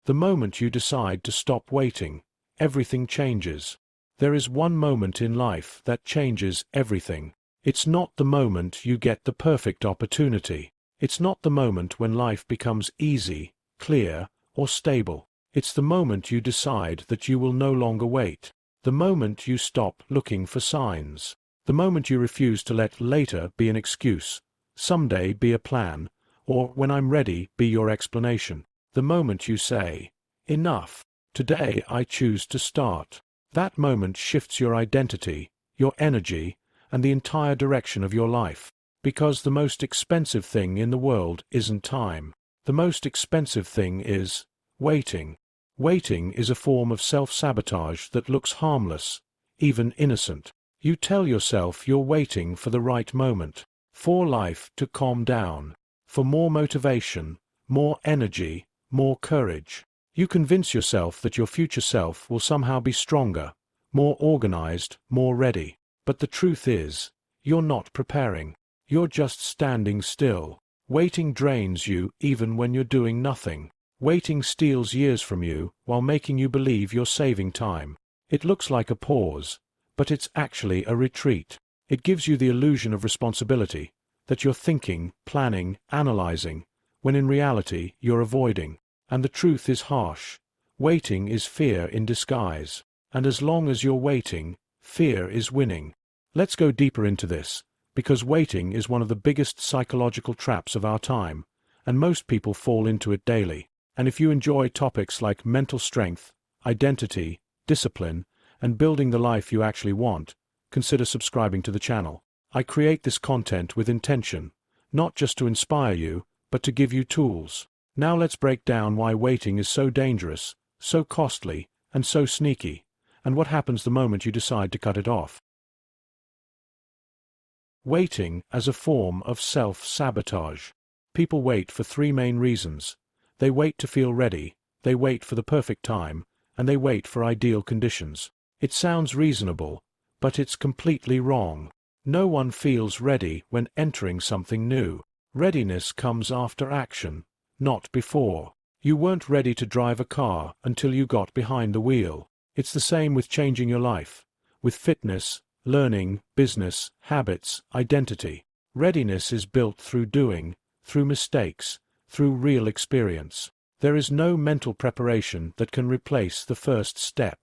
The moment you decide to stop waiting, everything changes. There is one moment in life that changes everything. It's not the moment you get the perfect opportunity. It's not the moment when life becomes easy, clear, or stable. It's the moment you decide that you will no longer wait. The moment you stop looking for signs. The moment you refuse to let later be an excuse, someday be a plan, or when I'm ready be your explanation. The moment you say, enough, today I choose to start. That moment shifts your identity, your energy, and the entire direction of your life. Because the most expensive thing in the world isn't time. The most expensive thing is waiting. Waiting is a form of self-sabotage that looks harmless, even innocent. You tell yourself you're waiting for the right moment, for life to calm down, for more motivation, more energy, more courage. You convince yourself that your future self will somehow be stronger, more organized, more ready. But the truth is, you're not preparing. You're just standing still. Waiting drains you even when you're doing nothing. Waiting steals years from you while making you believe you're saving time. It looks like a pause, but it's actually a retreat. It gives you the illusion of responsibility, that you're thinking, planning, analyzing, when in reality you're avoiding. And the truth is harsh. Waiting is fear in disguise. And as long as you're waiting, fear is winning. Let's go deeper into this, because waiting is one of the biggest psychological traps of our time, and most people fall into it daily. And if you enjoy topics like mental strength, identity, discipline, and building the life you actually want, consider subscribing to the channel. I create this content with intention, not just to inspire you, but to give you tools. Now let's break down why waiting is so dangerous, so costly, and so sneaky, and what happens the moment you decide to cut it off. Waiting as a form of self-sabotage. People wait for three main reasons. They wait to feel ready, they wait for the perfect time, and they wait for ideal conditions. It sounds reasonable, but it's completely wrong. No one feels ready when entering something new. Readiness comes after action, not before. You weren't ready to drive a car until you got behind the wheel. It's the same with changing your life, with fitness, learning, business, habits, identity. Readiness is built through doing, through mistakes, through real experience. There is no mental preparation that can replace the first step.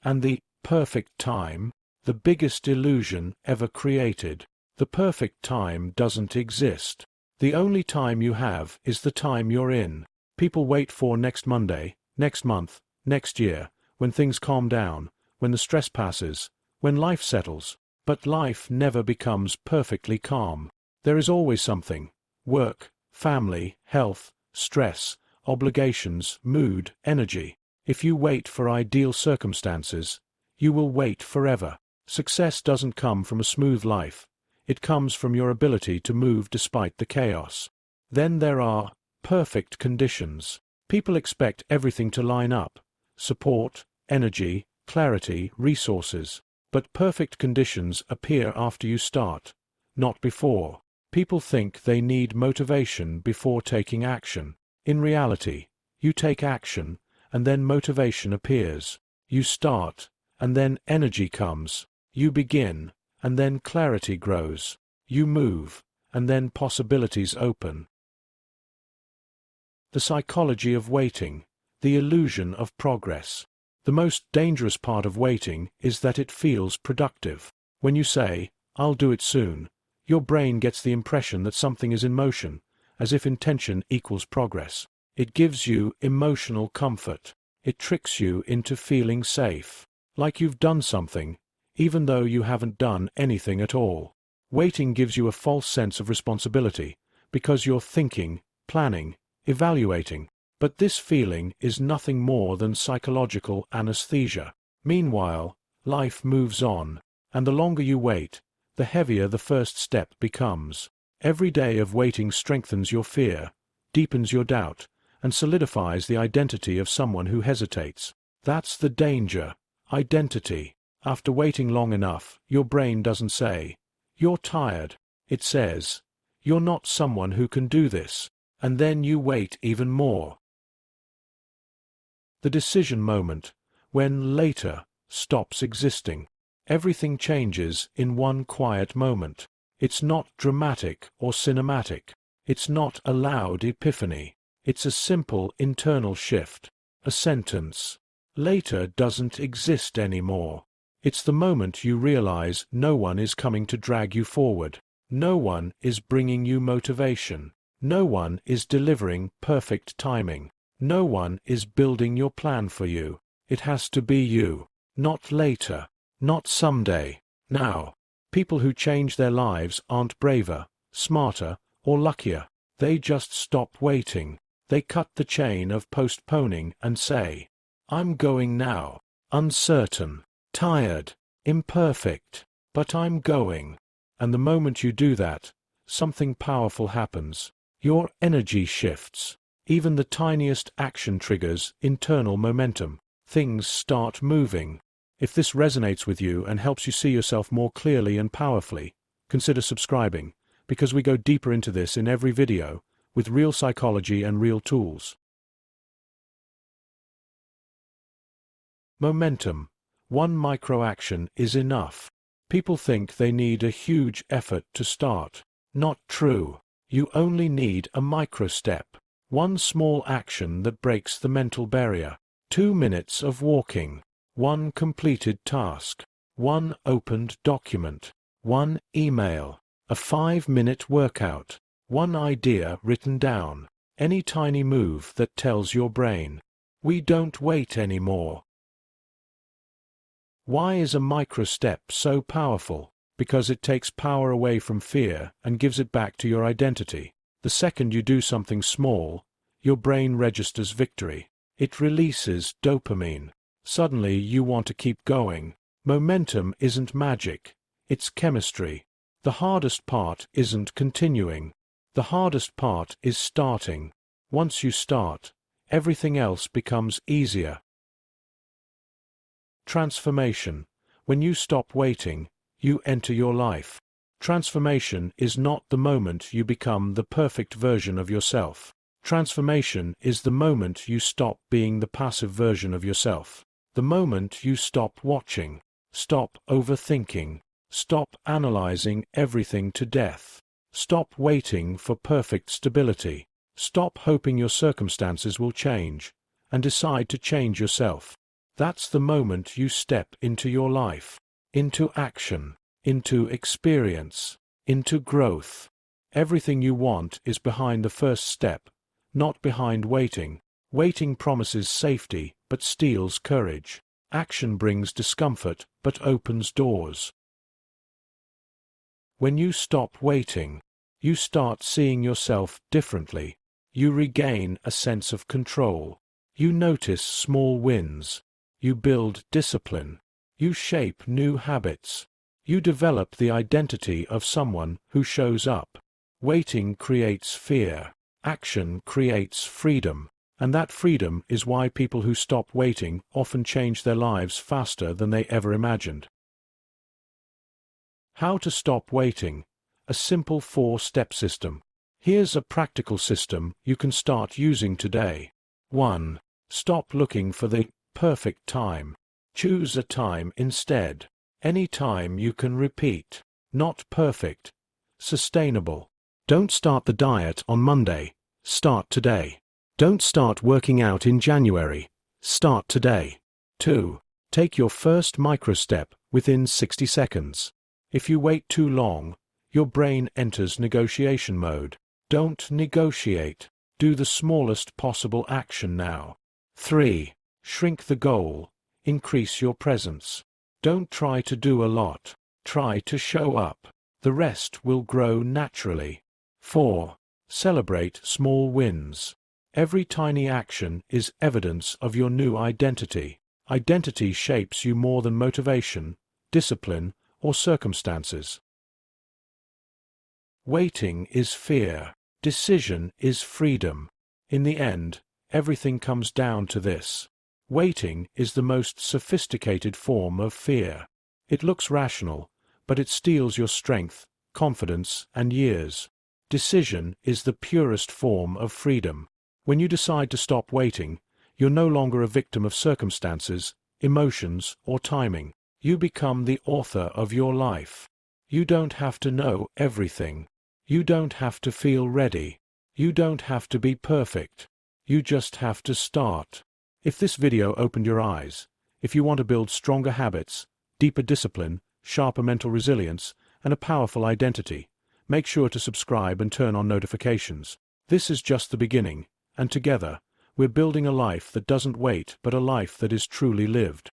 And the perfect time, the biggest illusion ever created. The perfect time doesn't exist. The only time you have is the time you're in. People wait for next Monday, next month, next year, when things calm down, when the stress passes, when life settles. But life never becomes perfectly calm. There is always something. Work, family, health, stress, obligations, mood, energy. If you wait for ideal circumstances, you will wait forever. Success doesn't come from a smooth life. It comes from your ability to move despite the chaos. Then there are perfect conditions. People expect everything to line up. Support, energy, clarity, resources. But perfect conditions appear after you start, not before. People think they need motivation before taking action. In reality, you take action, and then motivation appears. You start, and then energy comes. You begin, and then clarity grows. You move, and then possibilities open. The psychology of waiting, the illusion of progress. The most dangerous part of waiting is that it feels productive. When you say, "I'll do it soon," your brain gets the impression that something is in motion, as if intention equals progress. It gives you emotional comfort. It tricks you into feeling safe, like you've done something, even though you haven't done anything at all. Waiting gives you a false sense of responsibility, because you're thinking, planning, evaluating. But this feeling is nothing more than psychological anesthesia. Meanwhile, life moves on, and the longer you wait, the heavier the first step becomes. Every day of waiting strengthens your fear, deepens your doubt, and solidifies the identity of someone who hesitates. That's the danger. Identity. After waiting long enough, your brain doesn't say, "You're tired." It says, "You're not someone who can do this." And then you wait even more. The decision moment, when later stops existing. Everything changes in one quiet moment. It's not dramatic or cinematic. It's not a loud epiphany. It's a simple internal shift. A sentence. Later doesn't exist anymore. It's the moment you realize no one is coming to drag you forward. No one is bringing you motivation. No one is delivering perfect timing. No one is building your plan for you. It has to be you. Not later. Not someday. Now. People who change their lives aren't braver, smarter, or luckier. They just stop waiting. They cut the chain of postponing and say, I'm going now. Uncertain, tired, imperfect, but I'm going. And the moment you do that, something powerful happens. Your energy shifts. Even the tiniest action triggers internal momentum. Things start moving. If this resonates with you and helps you see yourself more clearly and powerfully, consider subscribing, because we go deeper into this in every video, with real psychology and real tools. Momentum. One micro-action is enough. People think they need a huge effort to start. Not true. You only need a micro-step. One small action that breaks the mental barrier. 2 minutes of walking. One completed task. One opened document. One email. A 5-minute workout. One idea written down. Any tiny move that tells your brain, we don't wait anymore. Why is a micro-step so powerful? Because it takes power away from fear and gives it back to your identity. The second you do something small, your brain registers victory. It releases dopamine. Suddenly you want to keep going. Momentum isn't magic. It's chemistry. The hardest part isn't continuing. The hardest part is starting. Once you start, everything else becomes easier. Transformation. When you stop waiting, you enter your life. Transformation is not the moment you become the perfect version of yourself. Transformation is the moment you stop being the passive version of yourself. The moment you stop watching, stop overthinking, stop analyzing everything to death, stop waiting for perfect stability, stop hoping your circumstances will change, and decide to change yourself. That's the moment you step into your life, into action, into experience, into growth. Everything you want is behind the first step, not behind waiting. Waiting promises safety, but steals courage. Action brings discomfort, but opens doors. When you stop waiting, you start seeing yourself differently. You regain a sense of control. You notice small wins. You build discipline. You shape new habits. You develop the identity of someone who shows up. Waiting creates fear. Action creates freedom. And that freedom is why people who stop waiting often change their lives faster than they ever imagined. How to stop waiting. A simple 4-step system. Here's a practical system you can start using today. 1. Stop looking for the perfect time. Choose a time instead. Any time you can repeat. Not perfect. Sustainable. Don't start the diet on Monday. Start today. Don't start working out in January. Start today. 2. Take your first micro-step within 60 seconds. If you wait too long, your brain enters negotiation mode. Don't negotiate. Do the smallest possible action now. 3. Shrink the goal. Increase your presence. Don't try to do a lot. Try to show up. The rest will grow naturally. 4. Celebrate small wins. Every tiny action is evidence of your new identity. Identity shapes you more than motivation, discipline, or circumstances. Waiting is fear. Decision is freedom. In the end, everything comes down to this. Waiting is the most sophisticated form of fear. It looks rational, but it steals your strength, confidence, and years. Decision is the purest form of freedom. When you decide to stop waiting, You're no longer a victim of circumstances, emotions, or timing. You become the author of your life. You don't have to know everything. You don't have to feel ready. You don't have to be perfect. You just have to start. If this video opened your eyes, if you want to build stronger habits, deeper discipline, sharper mental resilience, and a powerful identity, make sure to subscribe and turn on notifications. This is just the beginning, and together, we're building a life that doesn't wait but a life that is truly lived.